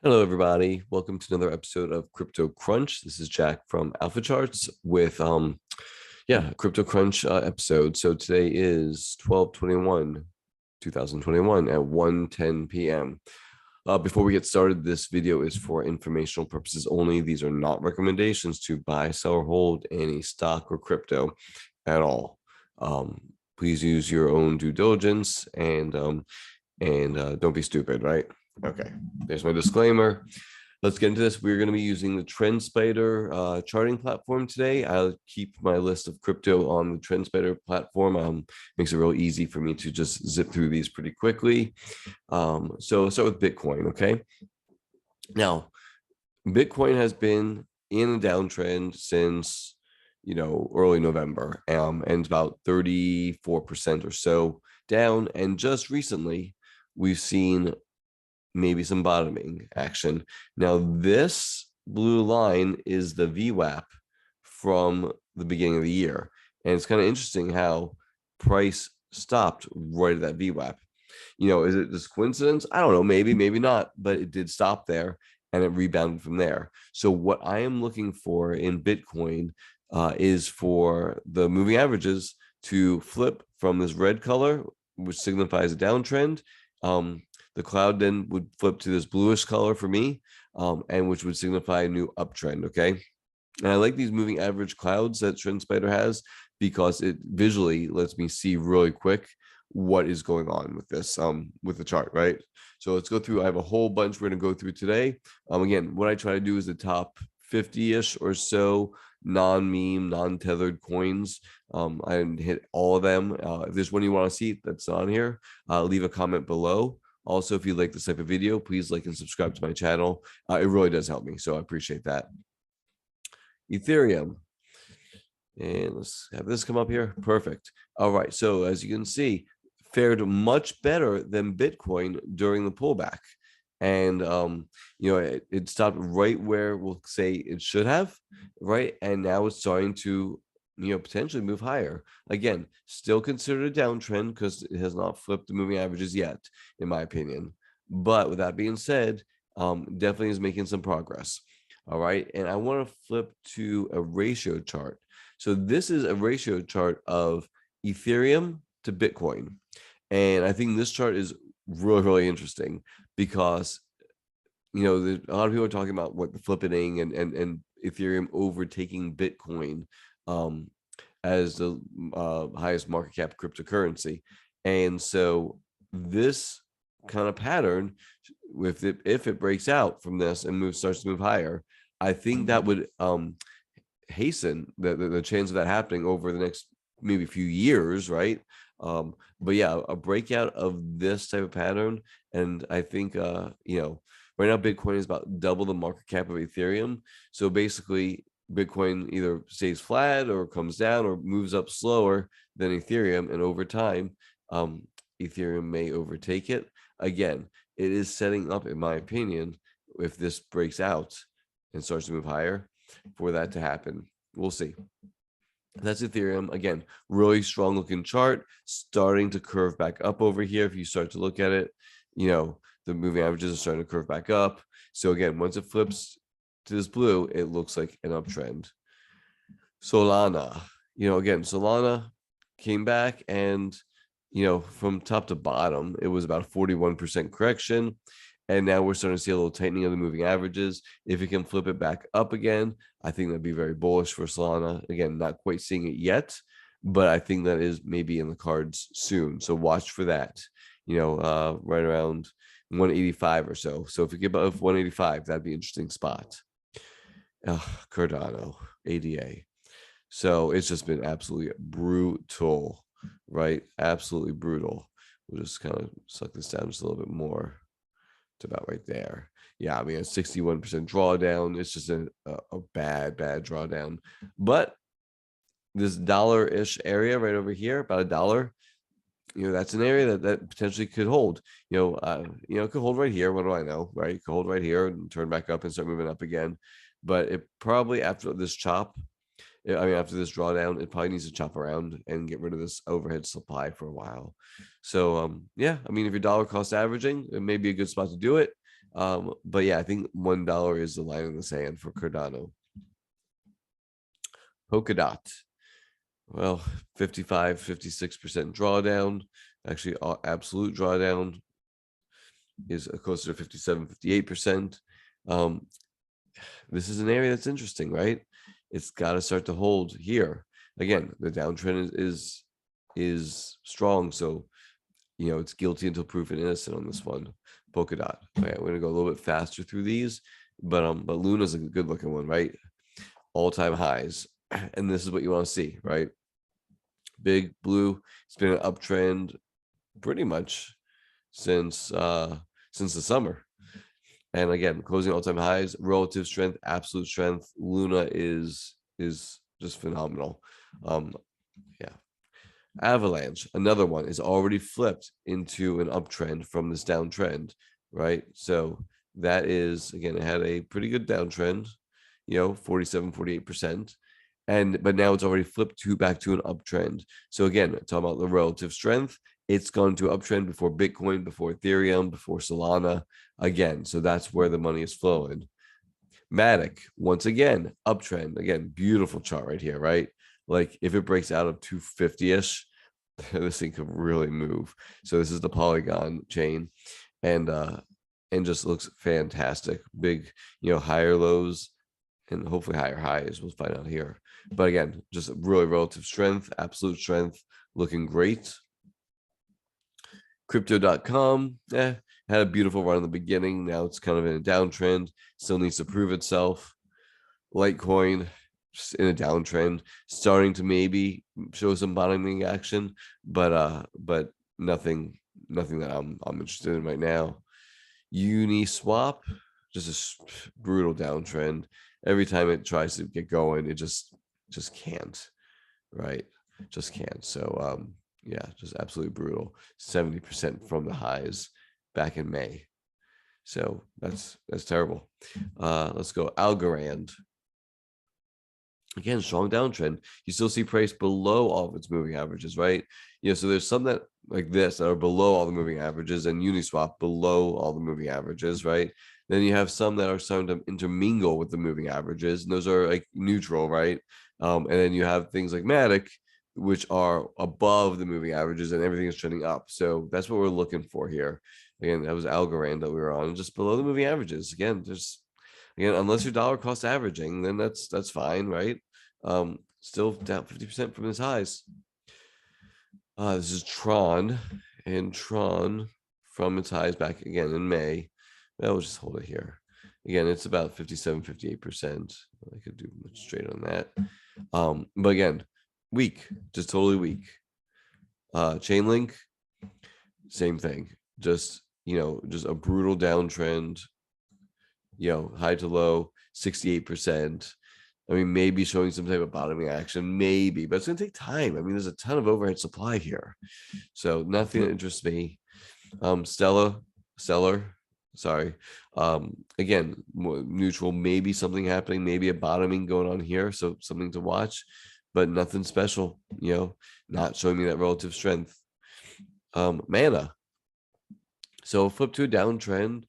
Hello, everybody. Welcome to another episode of Crypto Crunch. This is Jack from Alpha Charts with Crypto Crunch episode. So today is 12/21/2021 at 1:10 p.m. Before we get started, this video is for informational purposes only. These are not recommendations to buy, sell, or hold any stock or crypto at all. Please use your own due diligence and don't be stupid, right? Okay, there's my disclaimer. Let's get into this. We're going to be using the TrendSpider charting platform today. I'll keep my list of crypto on the TrendSpider platform. Makes it real easy for me to just zip through these pretty quickly. So let's start with Bitcoin, okay? Now, Bitcoin has been in a downtrend since, early November, and it's about 34% or so down. And just recently, we've seen maybe some bottoming action. Now, this blue line is the VWAP from the beginning of the year. And it's kind of interesting how price stopped right at that VWAP. Is it just coincidence? I don't know, maybe not, but it did stop there and it rebounded from there. So what I am looking for in Bitcoin is for the moving averages to flip from this red color, which signifies a downtrend. The cloud then would flip to this bluish color for me, and which would signify a new uptrend, okay? And I like these moving average clouds that TrendSpider has because it visually lets me see really quick what is going on with this, with the chart, right? So let's go through. I have a whole bunch we're going to go through today. Again, what I try to do is the top 50-ish or so non-meme, non-tethered coins. I didn't hit all of them. If there's one you want to see that's on here, leave a comment below. Also, if you like this type of video, please like and subscribe to my channel. It really does help me, so I appreciate that. Ethereum. And let's have this come up here. Perfect. All right, so as you can see, fared much better than Bitcoin during the pullback. And, it stopped right where we'll say it should have, right? And now it's starting to potentially move higher. Again, still considered a downtrend because it has not flipped the moving averages yet, in my opinion. But with that being said, definitely is making some progress. All right. And I want to flip to a ratio chart. So this is a ratio chart of Ethereum to Bitcoin. And I think this chart is really, really interesting because, a lot of people are talking about what the flippening and Ethereum overtaking Bitcoin as the highest market cap cryptocurrency. And so this kind of pattern, if it breaks out from this and starts to move higher, I think that would hasten the chance of that happening over the next maybe few years, right? But yeah, a breakout of this type of pattern, and I think right now Bitcoin is about double the market cap of Ethereum. So basically, Bitcoin either stays flat or comes down or moves up slower than Ethereum, and over time, Ethereum may overtake it. Again, it is setting up, in my opinion, if this breaks out and starts to move higher, for that to happen. We'll see. That's Ethereum. Again, really strong looking chart, starting to curve back up over here. If you start to look at it, the moving averages are starting to curve back up. So again, once it flips to this blue, it looks like an uptrend. Solana, again, Solana came back and, from top to bottom, it was about a 41% correction. And now we're starting to see a little tightening of the moving averages. If it can flip it back up again, I think that'd be very bullish for Solana. Again, not quite seeing it yet, but I think that is maybe in the cards soon. So watch for that, right around 185 or so. So if we get above 185, that'd be an interesting spot. Cardano, ADA. So it's just been absolutely brutal, right? Absolutely brutal. We'll just kind of suck this down just a little bit more to about right there. Yeah, I mean, a 61% drawdown. It's just a bad drawdown. But this dollar-ish area right over here, about $1, that's an area that potentially could hold. It could hold right here. What do I know, right? It could hold right here and turn back up and start moving up again. But it probably, after this chop, after this drawdown, it probably needs to chop around and get rid of this overhead supply for a while. So, yeah, I mean, if you're dollar cost averaging, it may be a good spot to do it. But yeah, I think $1 is the line in the sand for Cardano. Polkadot. Well, 55, 56% drawdown. Actually, absolute drawdown is closer to 57, 58%. This is an area that's interesting, right? It's got to start to hold here. Again, the downtrend is strong. So, it's guilty until proven innocent on this one. Polkadot. Okay, we're gonna go a little bit faster through these, but Luna's a good looking one, right? All-time highs. And this is what you want to see, right? Big blue. It's been an uptrend pretty much since the summer. And again, closing all-time highs, relative strength, absolute strength. Luna is just phenomenal. Yeah. Avalanche, another one, is already flipped into an uptrend from this downtrend, right? So that is, again, it had a pretty good downtrend, 47, 48%. But now it's already flipped back to an uptrend. So again, talking about the relative strength, it's gone to uptrend before Bitcoin, before Ethereum, before Solana again. So that's where the money is flowing. Matic, once again, uptrend. Again, beautiful chart right here, right? Like if it breaks out of 250-ish, this thing could really move. So this is the Polygon chain, and just looks fantastic. Big, higher lows and hopefully higher highs. We'll find out here. But again, just really relative strength, absolute strength, looking great. Crypto.com, had a beautiful run in the beginning. Now it's kind of in a downtrend, still needs to prove itself. Litecoin, just in a downtrend, starting to maybe show some bottoming action, but nothing that I'm interested in right now. Uniswap, just a brutal downtrend. Every time it tries to get going, it just can't, right? Just can't. So yeah, just absolutely brutal. 70% from the highs back in May. So that's terrible. Let's go Algorand. Again, strong downtrend. You still see price below all of its moving averages, right? So there's some that like this that are below all the moving averages, and Uniswap below all the moving averages, right? Then you have some that are starting to intermingle with the moving averages, and those are like neutral, right? And then you have things like Matic, which are above the moving averages, and everything is trending up. So that's what we're looking for here. Again, that was Algorand that we were on, just below the moving averages. Again, unless you're dollar cost averaging, then that's fine, right? Still down 50% from its highs. This is Tron, and Tron from its highs back again in May. We'll just hold it here. Again, it's about 57, 58%. I could do much straight on that. But again, weak, just totally weak. Chainlink, same thing. Just a brutal downtrend. High to low, 68%. I mean, maybe showing some type of bottoming action, maybe, but it's going to take time. I mean, there's a ton of overhead supply here. So nothing that interests me. Stellar, sorry. Again, more neutral, maybe something happening, maybe a bottoming going on here. So something to watch, but nothing special, not showing me that relative strength. Mana. So flip to a downtrend.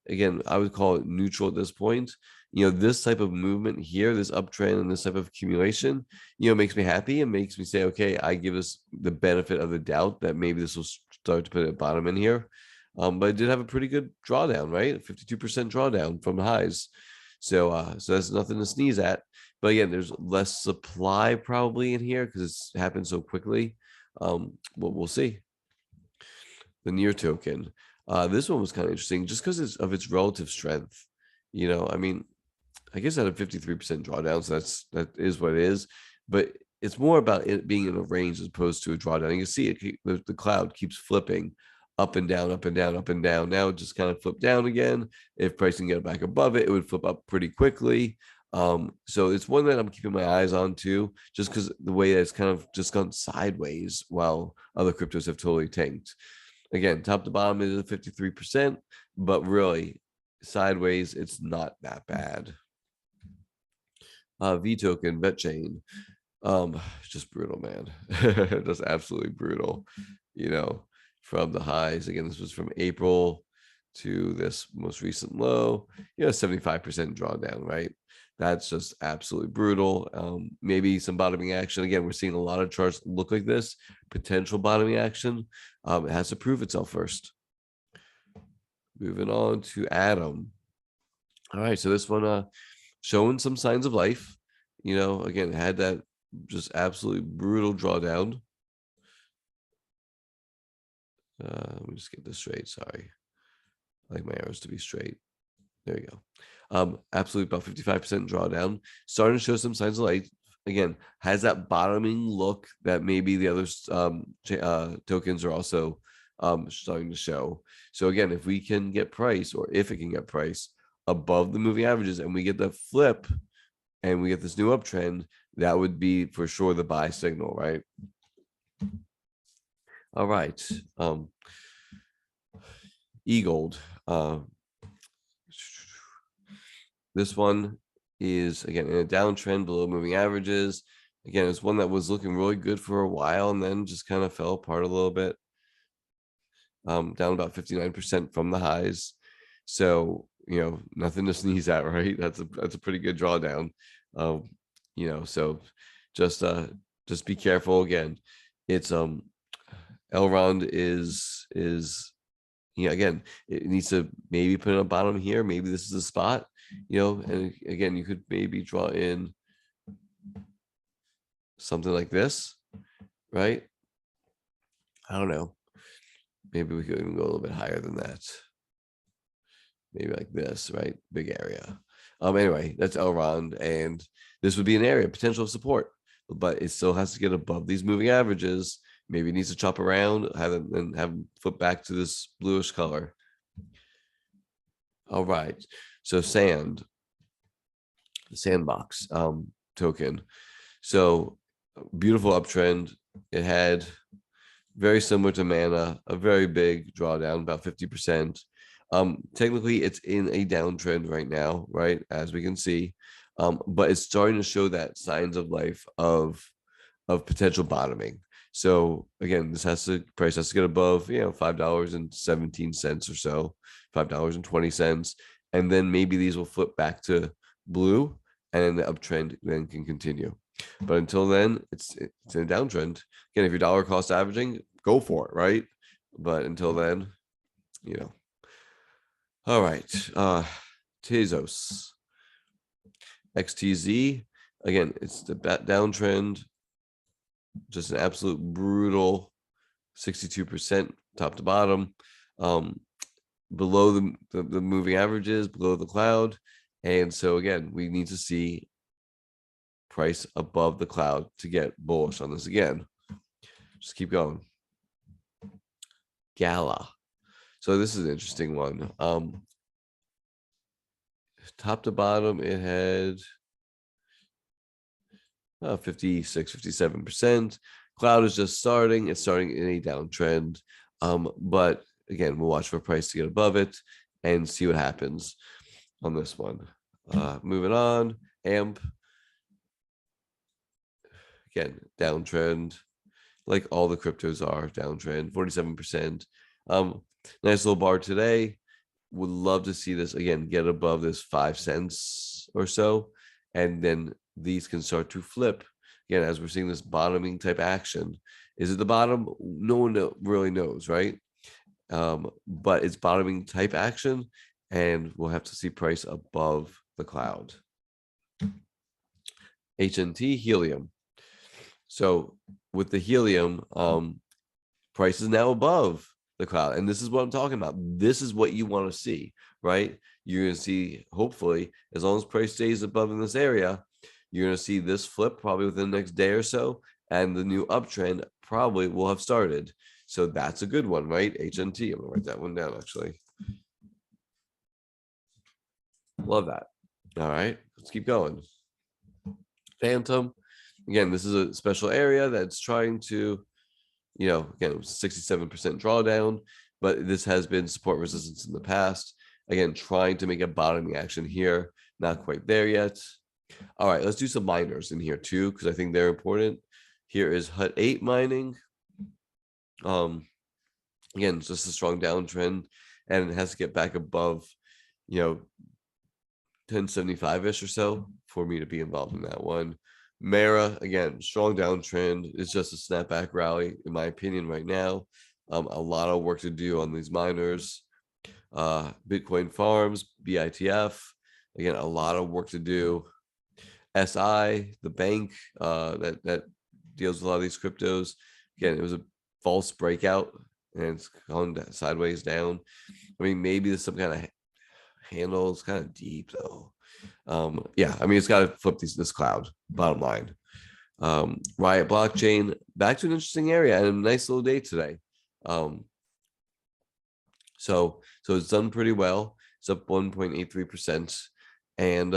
Again, I would call it neutral at this point. This type of movement here, this uptrend and this type of accumulation, makes me happy and makes me say, okay, I give us the benefit of the doubt that maybe this will start to put a bottom in here. But it did have a pretty good drawdown, right? 52% drawdown from highs. So that's nothing to sneeze at. But again, there's less supply probably in here because it's happened so quickly. We'll see. The near token. This one was kind of interesting just because of its relative strength. I mean, I guess at a 53% drawdown, so that is what it is. But it's more about it being in a range as opposed to a drawdown. You can see it, the cloud keeps flipping up and down, up and down, up and down. Now it just kind of flipped down again. If price can get back above it, it would flip up pretty quickly. So it's one that I'm keeping my eyes on too, just because the way that it's kind of just gone sideways while other cryptos have totally tanked. Again, top to bottom is 53%, but really sideways, it's not that bad. V token, vet chain, just brutal, man. Just absolutely brutal. From the highs. Again, this was from April to this most recent low, 75% drawdown, right? That's just absolutely brutal. Maybe some bottoming action. Again, we're seeing a lot of charts look like this, potential bottoming action. It has to prove itself first. Moving on to Atom. All right, so this one showing some signs of life. Again, had that just absolutely brutal drawdown. Let me just get this straight. Sorry. I like my arrows to be straight. There you go. Absolutely about 55% drawdown. Starting to show some signs of life. Again, has that bottoming look that maybe the other tokens are also starting to show. So again, if we can get price, or if it can get price above the moving averages, and we get the flip and we get this new uptrend, that would be for sure the buy signal, right? All right. E-Gold. This one is, again, in a downtrend below moving averages. Again, it's one that was looking really good for a while and then just kind of fell apart a little bit. Down about 59% from the highs. So, nothing to sneeze at, right? That's a pretty good drawdown. So just be careful. Again, it's Elrond is again, it needs to maybe put in a bottom here. Maybe this is a spot, and again, you could maybe draw in something like this, right? I don't know. Maybe we could even go a little bit higher than that. Maybe like this, right? Big area. Anyway, that's Elrond, and this would be an area potential support, but it still has to get above these moving averages. Maybe it needs to chop around, have them flip back to this bluish color. All right. So the sandbox token. So beautiful uptrend. It had very similar to Mana, a very big drawdown, about 50%. Technically, it's in a downtrend right now, right? As we can see, but it's starting to show that signs of life of potential bottoming. So again, price has to get above, $5.17 or so, $5.20, and then maybe these will flip back to blue, and the uptrend then can continue. But until then, it's in a downtrend. Again, if you're dollar cost averaging, go for it, right? But until then, All right, Tezos, XTZ. Again, it's the downtrend. Just an absolute brutal 62% top to bottom, below the moving averages, below the cloud. And so again, we need to see price above the cloud to get bullish on this again. Just keep going. Gala. So this is an interesting one. Top to bottom, it had 56, 57%. Cloud is just starting. It's starting in a downtrend. But again, we'll watch for price to get above it and see what happens on this one. Moving on, AMP. Again, downtrend, like all the cryptos are, downtrend, 47%. Nice little bar today. Would love to see this again get above this 5 cents or so, and then these can start to flip again as we're seeing this bottoming type action. Is it the bottom? No one really knows, right? But it's bottoming type action, and we'll have to see price above the cloud. HNT, helium. So with the helium, price is now above the cloud, and this is what I'm talking about. This is what you want to see, right? You're going to see, hopefully, as long as price stays above in this area, you're going to see this flip probably within the next day or so, and the new uptrend probably will have started. So that's a good one, right? HNT. I'm going to write that one down, actually. Love that. All right, let's keep going. Phantom. Again, this is a special area that's trying to, again, it was 67% drawdown, but this has been support resistance in the past. Again, trying to make a bottoming action here. Not quite there yet. All right, let's do some miners in here too, because I think they're important. Here is Hut 8 mining. Again, it's just a strong downtrend. and it has to get back above, 1075-ish or so for me to be involved in that one. Mara, again, strong downtrend. It's just a snapback rally, in my opinion, right now. A lot of work to do on these miners. Bitcoin Farms, BITF, again, a lot of work to do. SI, the bank that deals with a lot of these cryptos. Again, it was a false breakout and it's gone sideways down. I mean, maybe there's some kind of handle. It's kind of deep though. Yeah, I mean, it's got to flip this cloud, bottom line. Riot blockchain, back to an interesting area and a nice little day today. So it's done pretty well. It's up 1.83%. And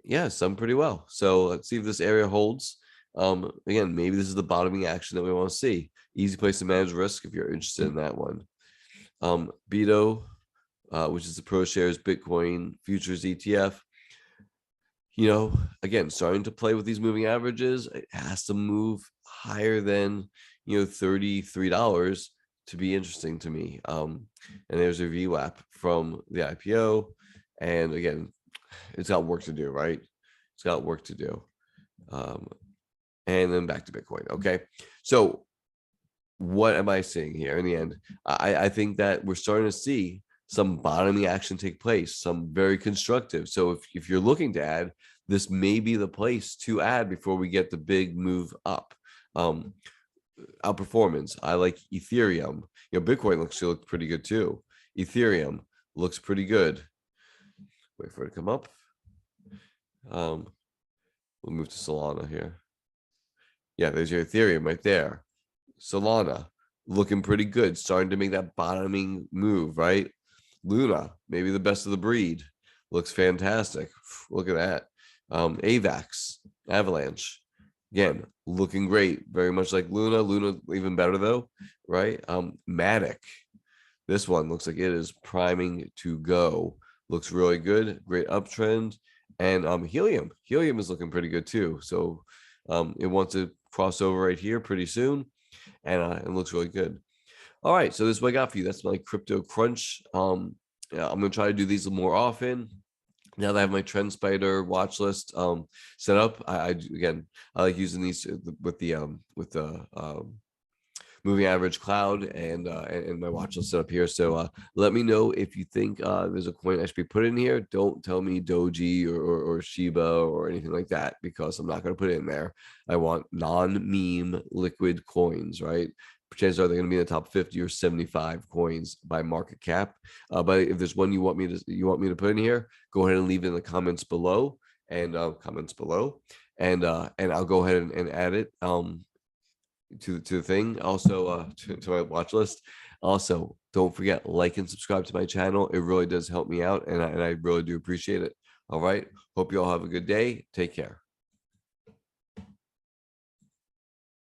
yeah, it's done pretty well. So let's see if this area holds. Again, maybe this is the bottoming action that we want to see. Easy place to manage risk if you're interested in that one. BITO, which is the ProShares Bitcoin Futures ETF. Again, starting to play with these moving averages. It has to move higher than, $33 to be interesting to me. And there's a VWAP from the IPO. And again, it's got work to do, right? It's got work to do. And then back to Bitcoin. Okay. So what am I saying here in the end? I think that we're starting to see some bottoming action take place, some very constructive. So if you're looking to add, this may be the place to add before we get the big move up. Outperformance, I like Ethereum. Bitcoin looks pretty good too. Ethereum looks pretty good. Wait for it to come up. We'll move to Solana here. Yeah, there's your Ethereum right there. Solana looking pretty good, starting to make that bottoming move, right? Luna, maybe the best of the breed, looks fantastic. Look at that. AVAX, Avalanche, again, looking great, very much like Luna even better though, right? Matic, this one looks like it is priming to go. Looks really good, great uptrend. And Helium is looking pretty good too. So it wants to cross over right here pretty soon, and it looks really good. All right, so this is what I got for you. That's my crypto crunch. Yeah, I'm gonna try to do these more often. Now that I have my Trend Spider watch list set up, I like using these with the moving average cloud and my watch list set up here. So let me know if you think there's a coin I should be put in here. Don't tell me Doji or Shiba or anything like that, because I'm not going to put it in there. I want non-meme liquid coins, right? Chances are they're going to be in the top 50 or 75 coins by market cap. But if there's one you want me to put in here, go ahead and leave it in the comments below and I'll go ahead and add it to the thing. Also to my watch list. Also, don't forget, like and subscribe to my channel. It really does help me out, and I really do appreciate it. All right. Hope you all have a good day. Take care.